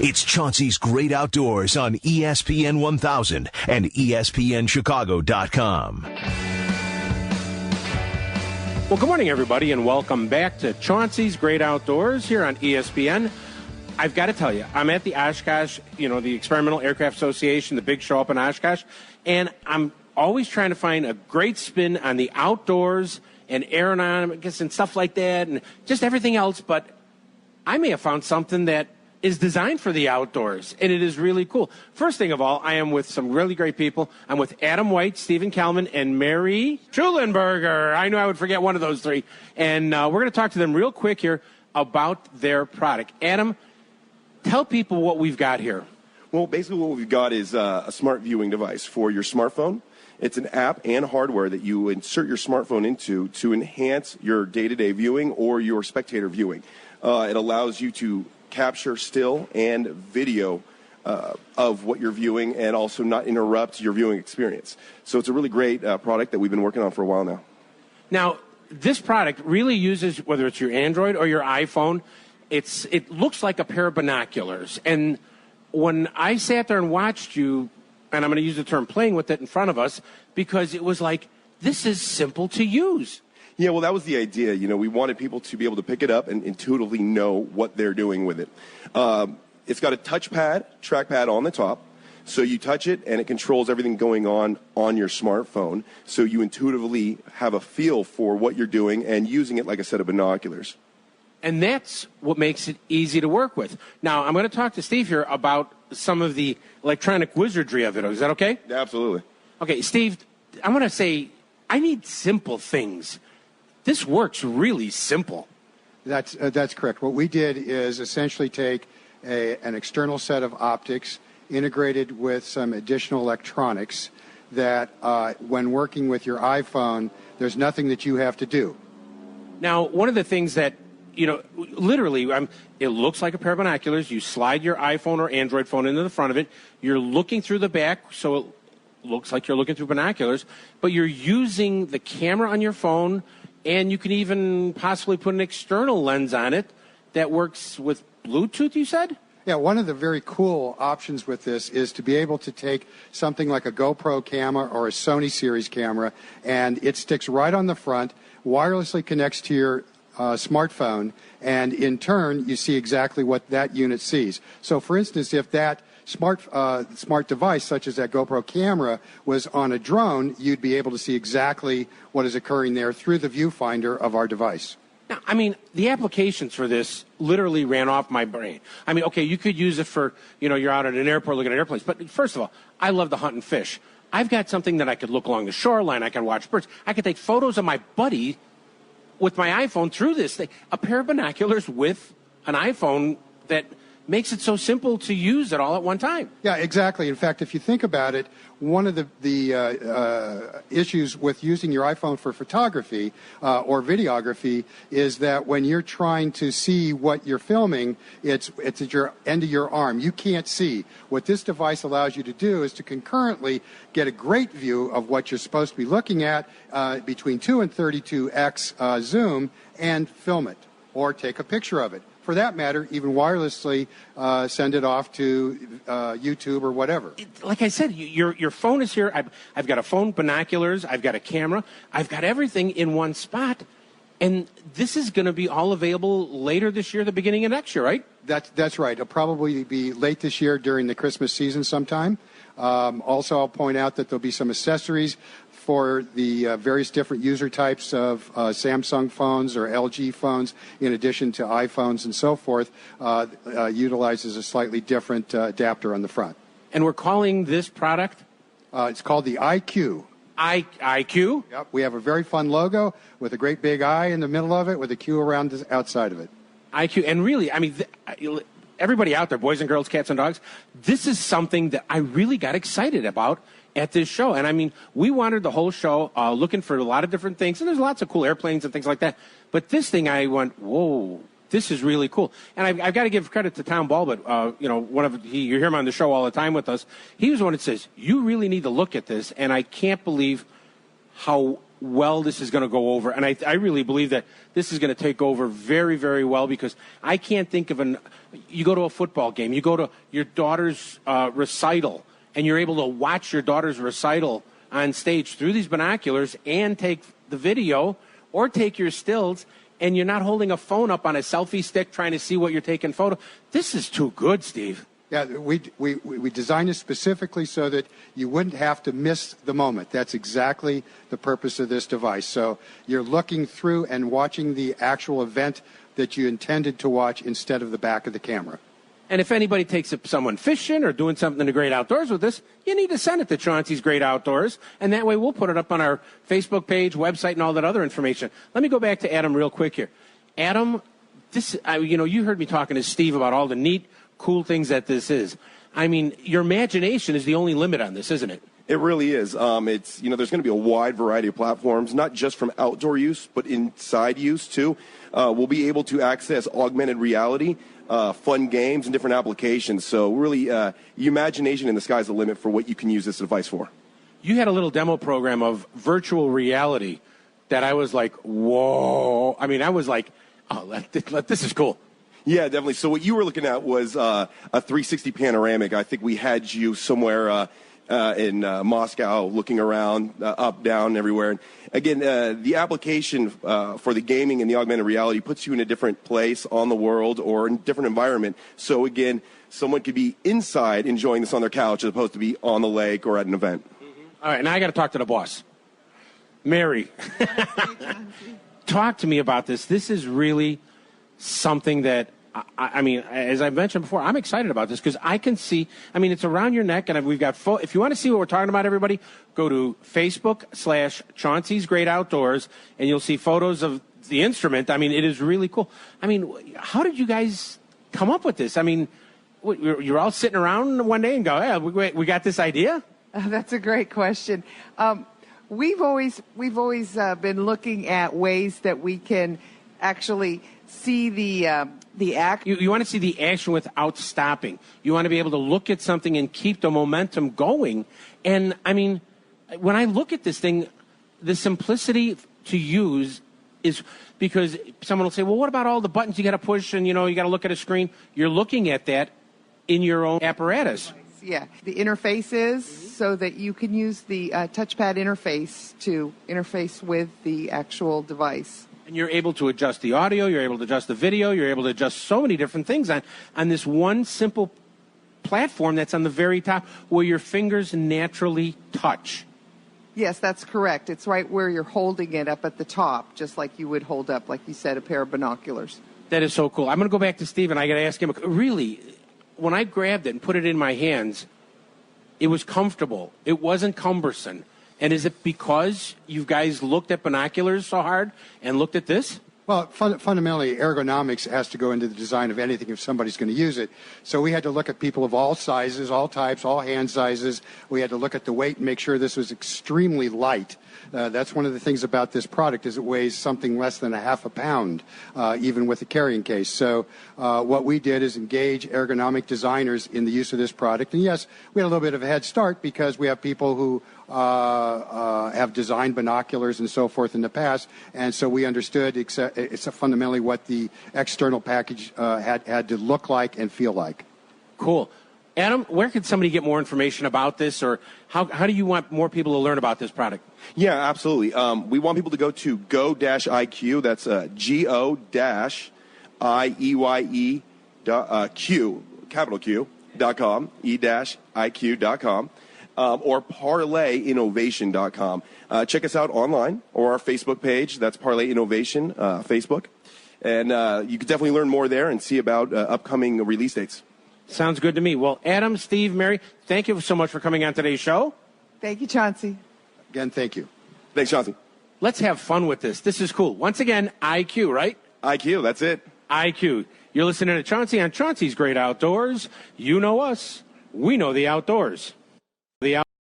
It's Chauncey's Great Outdoors on ESPN 1000 and ESPNChicago.com. Well, good morning, everybody, and welcome back to Chauncey's Great Outdoors here on ESPN. I've got to tell you, I'm at the Oshkosh, the Experimental Aircraft Association, the big show up in Oshkosh, and I'm always trying to find a great spin on the outdoors and aeronautics and stuff like that and just everything else, but I may have found something that is designed for the outdoors, and it is really cool. First thing of all, I am with some really great people. I'm with Adam White, Stephen Kalman, and Mary Schulenberger. I knew I would forget one of those three. And we're going to talk to them real quick here about their product. Adam, tell people what we've got here. Well, basically what we've got is a smart viewing device for your smartphone. It's an app and hardware that you insert your smartphone into to enhance your day-to-day viewing or your spectator viewing. It allows you to capture still and video of what you're viewing and also not interrupt your viewing experience. So it's a really great product that we've been working on for a while now. Now, this product really uses, whether it's your Android or your iPhone, it looks like a pair of binoculars. And when I sat there and watched you, and I'm going to use the term playing with it in front of us, because it was like, this is simple to use. Yeah, well, that was the idea. We wanted people to be able to pick it up and intuitively know what they're doing with it. It's got a trackpad on the top. So you touch it, and it controls everything going on your smartphone. So you intuitively have a feel for what you're doing and using it like a set of binoculars. And that's what makes it easy to work with. Now, I'm going to talk to Steve here about some of the electronic wizardry of it. Is that okay? Absolutely. Okay, Steve, I'm going to say I need simple things. This works really simple. That's correct. What we did is essentially take an external set of optics integrated with some additional electronics that when working with your iPhone, there's nothing that you have to do. Now, one of the things that, literally, it looks like a pair of binoculars. You slide your iPhone or Android phone into the front of it. You're looking through the back, so it looks like you're looking through binoculars, but you're using the camera on your phone. And you can even possibly put an external lens on it that works with Bluetooth, you said? Yeah, one of the very cool options with this is to be able to take something like a GoPro camera or a Sony series camera, and it sticks right on the front, wirelessly connects to your smartphone, and in turn, you see exactly what that unit sees. So, for instance, if that smart device, such as that GoPro camera, was on a drone, you'd be able to see exactly what is occurring there through the viewfinder of our device. Now, the applications for this literally ran off my brain. Okay, you could use it for, you're out at an airport looking at airplanes. But first of all, I love to hunt and fish. I've got something that I could look along the shoreline. I can watch birds. I could take photos of my buddy with my iPhone through this thing. A pair of binoculars with an iPhone that makes it so simple to use it all at one time. Yeah, exactly. In fact, if you think about it, one of the issues with using your iPhone for photography or videography is that when you're trying to see what you're filming, it's at your end of your arm. You can't see. What this device allows you to do is to concurrently get a great view of what you're supposed to be looking at between 2 and 32x zoom and film it or take a picture of it. For that matter, even wirelessly send it off to YouTube or whatever. Like I said, your phone is here. I've got a phone, binoculars, I've got a camera. I've got everything in one spot. And this is going to be all available later this year, the beginning of next year, right? That's right. It'll probably be late this year during the Christmas season sometime. Also, I'll point out that there'll be some accessories for the various different user types of Samsung phones or LG phones, in addition to iPhones and so forth, utilizes a slightly different adapter on the front. And we're calling this product? It's called the eyeQ. eyeQ? Yep. We have a very fun logo with a great big eye in the middle of it with a Q around the outside of it. eyeQ. And really, everybody out there, boys and girls, cats and dogs, this is something that I really got excited about at this show. And we wandered the whole show looking for a lot of different things. And there's lots of cool airplanes and things like that. But this thing, I went, whoa, this is really cool. And I've got to give credit to Tom Ball, but, you hear him on the show all the time with us. He was the one that says, you really need to look at this. And I can't believe how well this is going to go over. And I really believe that this is going to take over very, very well, because I can't think of you go to a football game, you go to your daughter's recital, and you're able to watch your daughter's recital on stage through these binoculars and take the video or take your stills, and you're not holding a phone up on a selfie stick trying to see what you're taking photo. This is too good, Steve. Yeah, we designed it specifically so that you wouldn't have to miss the moment. That's exactly the purpose of this device. So you're looking through and watching the actual event that you intended to watch instead of the back of the camera. And if anybody takes someone fishing or doing something in the Great Outdoors with this, you need to send it to Chauncey's Great Outdoors, and that way we'll put it up on our Facebook page, website, and all that other information. Let me go back to Adam real quick here. Adam, you heard me talking to Steve about all the neat, cool things that this is. I mean, your imagination is the only limit on this, isn't it? It really is. There's going to be a wide variety of platforms, not just from outdoor use, but inside use too. We'll be able to access augmented reality, fun games, and different applications. So really, your imagination in the sky's the limit for what you can use this device for. You had a little demo program of virtual reality that I was like, whoa. I mean, I was like, oh, this is cool. Yeah, definitely. So what you were looking at was a 360 panoramic. I think we had you somewhere in Moscow looking around, up, down, everywhere. And again, the application for the gaming and the augmented reality puts you in a different place on the world or in a different environment. So again, someone could be inside enjoying this on their couch as opposed to be on the lake or at an event. Mm-hmm. All right, now I got to talk to the boss. Mary, talk to me about this. This is really something that, I mean, as I mentioned before, I'm excited about this because I can see, I mean, it's around your neck, and we've got, if you want to see what we're talking about, everybody, go to Facebook/Chauncey's Great Outdoors, and you'll see photos of the instrument. I mean, it is really cool. I mean, how did you guys come up with this? I mean, you're all sitting around one day and go, yeah, we got this idea? That's a great question. We've always been looking at ways that we can actually see the act. You want to see the action without stopping. You want to be able to look at something and keep the momentum going. And, I mean, when I look at this thing, the simplicity to use is because someone will say, well, what about all the buttons you got to push and, you got to look at a screen? You're looking at that in your own apparatus. Yeah. The interface is so that you can use the touchpad interface to interface with the actual device. And you're able to adjust the audio, you're able to adjust the video, you're able to adjust so many different things on this one simple platform that's on the very top where your fingers naturally touch. Yes, that's correct. It's right where you're holding it up at the top, just like you would hold up, like you said, a pair of binoculars. That is so cool. I'm going to go back to Steve, and I got to ask him, really, when I grabbed it and put it in my hands, it was comfortable. It wasn't cumbersome. And is it because you guys looked at binoculars so hard and looked at this? Well, fundamentally, ergonomics has to go into the design of anything if somebody's going to use it. So we had to look at people of all sizes, all types, all hand sizes. We had to look at the weight and make sure this was extremely light. That's one of the things about this product is it weighs something less than a half a pound, even with a carrying case. So what we did is engage ergonomic designers in the use of this product. And yes, we had a little bit of a head start because we have people who have designed binoculars and so forth in the past, and so we understood it's fundamentally what the external package had to look like and feel like. Cool. Adam, where can somebody get more information about this, or how do you want more people to learn about this product? Yeah, absolutely. We want people to go to go-eyeQ, that's Go-IEYE.Q, capital Q.com, e-iq.com. Or ParleInnovation.com. Check us out online or our Facebook page. That's Parle Innovation, Facebook. And you can definitely learn more there and see about upcoming release dates. Sounds good to me. Well, Adam, Steve, Mary, thank you so much for coming on today's show. Thank you, Chauncey. Again, thank you. Thanks, Chauncey. Let's have fun with this. This is cool. Once again, eyeQ, right? eyeQ, that's it. eyeQ. You're listening to Chauncey on Chauncey's Great Outdoors. You know us. We know the outdoors.